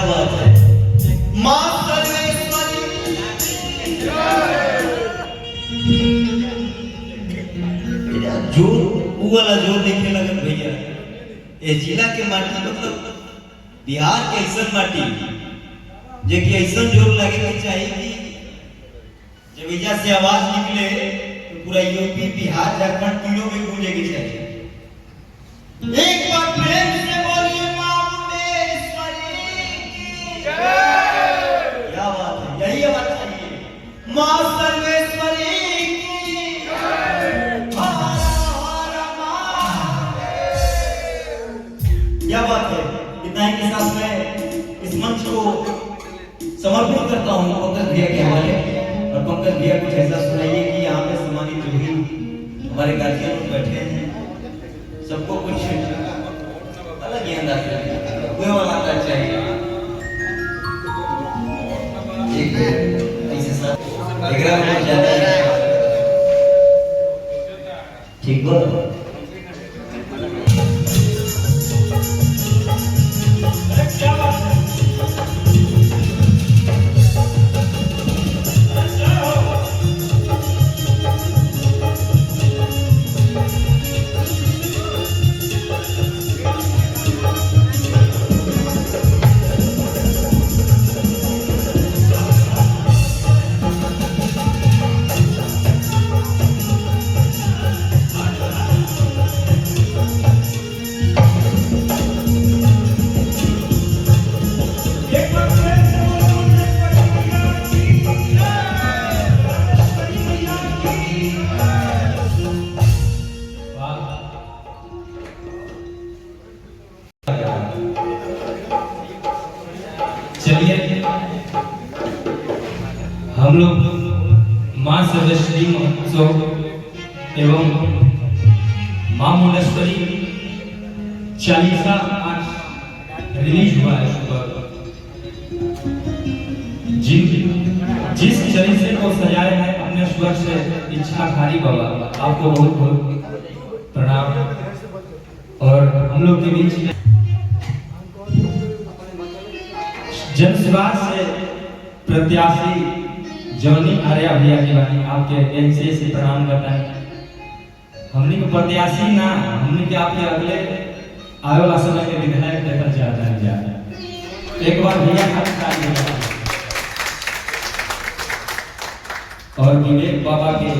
क्या बात है। मां सर्वेश्वरी जोर वो वाला जोर देखे लगन भैया। ये जिला के माटी मतलब बिहार के ऐसा माटी जे कि ऐसा जोर लगे के चाहिए कि जब इजा से आवाज निकले तो पूरा यूपी बिहार झारखंड तीनों में गूंजे के चाहिए। एक बार प्रेम से बोलिए मां मुंडेश्वरी की जय। क्या बात है, यही आवाज चाहिए। मां सर्वेश्वरी की जय। हर हर महादेव। क्या बात है। इतना ही के साथ मैं इस मंच को समर्पित करता हूँ पंकज भैया के हवाले। और पंकज भैया कुछ ऐसा सुनाइए कि यहाँ पे सम्मानित जो भी हमारे गार्जियन बैठे हैं सबको कुछ अलग ही अंदाज कोई वाला अंदाज चाहिए। एक ऐसे सब एग्राम में ज्यादा ठीक हो। चलिए हम लोग मां सर्वेश्वरी महोत्सव एवं मां मुंडेश्वरी चालीसा आज रिलीज हुआ है सुबह। जिस चालीसे को सजाए हैं अपने स्वर से इच्छाधारी बाबा, आपको बहुत बहुत प्रणाम। और हम लोग के बीच में जनसुराज से प्रत्याशी जॉनी आर्या भैया जी वाली आपके एनसीए से प्रणाम करता है। हमने को प्रत्याशी ना, हमने के आपके अगले आने वाला समय के विधायक लेकर जाता है। एक बार भैया और विवेक बाबा के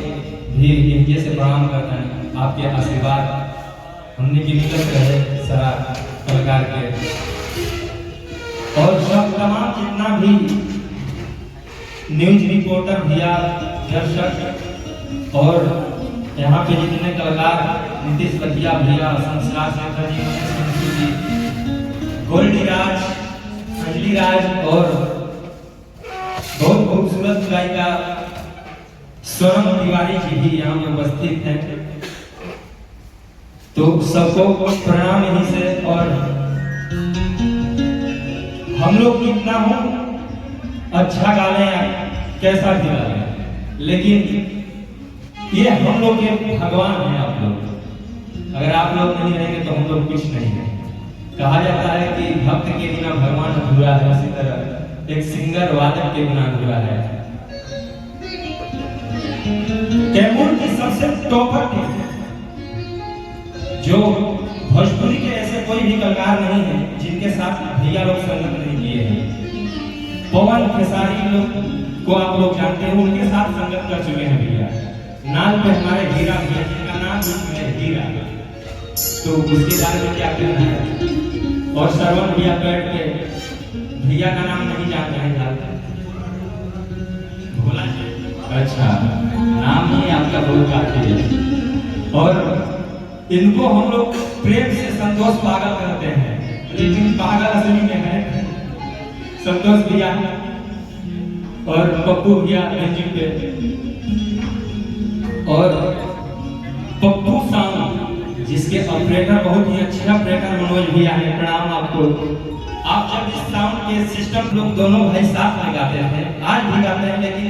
भी एनसीए से प्रणाम करता है। आपके आशीर्वाद हमने की मिलत रहे सारा कलाकार के और सब तमाम जितना भी न्यूज रिपोर्टर भैया, दर्शक और यहाँ पे जितने कलाकार नीतीश लखिया भैया, संस्कार शेखर जी, गोल्डी राज, अंजलि राज और बहुत खूबसूरत गायिका स्वरम तिवारी जी भी यहाँ में उपस्थित हैं। तो सबको प्रणाम यहीं से। और हम लोग कितना हो अच्छा गा लें या कैसा भी गा लें, लेकिन ये हम लोग के भगवान हैं आप लोग। अगर आप लोग नहीं रहेंगे तो हम लोग कुछ नहीं है। कहा जाता है कि भक्त के बिना भगवान अधूरा है, उसी तरह एक सिंगर वादक के बिना अधूरा है। कैमूर की सबसे टॉपर टीम जो भोजपुरी के ऐसे कोई भी कलाकार नहीं है जिनके साथ भैया लोग संगत नहीं किए हैं। पवन खेसारी लोग को आप लोग जानते हैं, उनके साथ संगत कर चुके हैं भैया। नाल पे हमारे हीरा भैया जिनका नाम है हीरा, तो उसके बारे में क्या कहना है। और श्रवण भैया बैठ के भैया का नाम नहीं जानते हैं भोला जी। अच्छा, नाम ही आपका बहुत काफी है। और इनको हम लोग प्रेम से संतोष पागल कहते हैं, लेकिन पागल असली में है संतोष भैया और पप्पू भैया म्यूजिक पे और पप्पू साउंड जिसके ऑपरेटर बहुत ही अच्छे ऑपरेटर मनोज भैया हैं। प्रणाम आपको। आप जब इस साउंड के सिस्टम लोग दोनों भाई साथ में गाते हैं, आज भी गाते हैं, लेकिन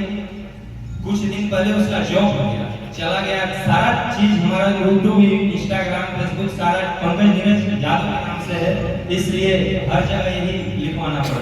कुछ दिन पहले उसका जॉब हो गया, चला गया। सारा चीज हमारा यूट्यूब, इंस्टाग्राम, फेसबुक सारा पंकज नीरज यादव के नाम से है, इसलिए हर जगह यही लिखवाना पड़ता है।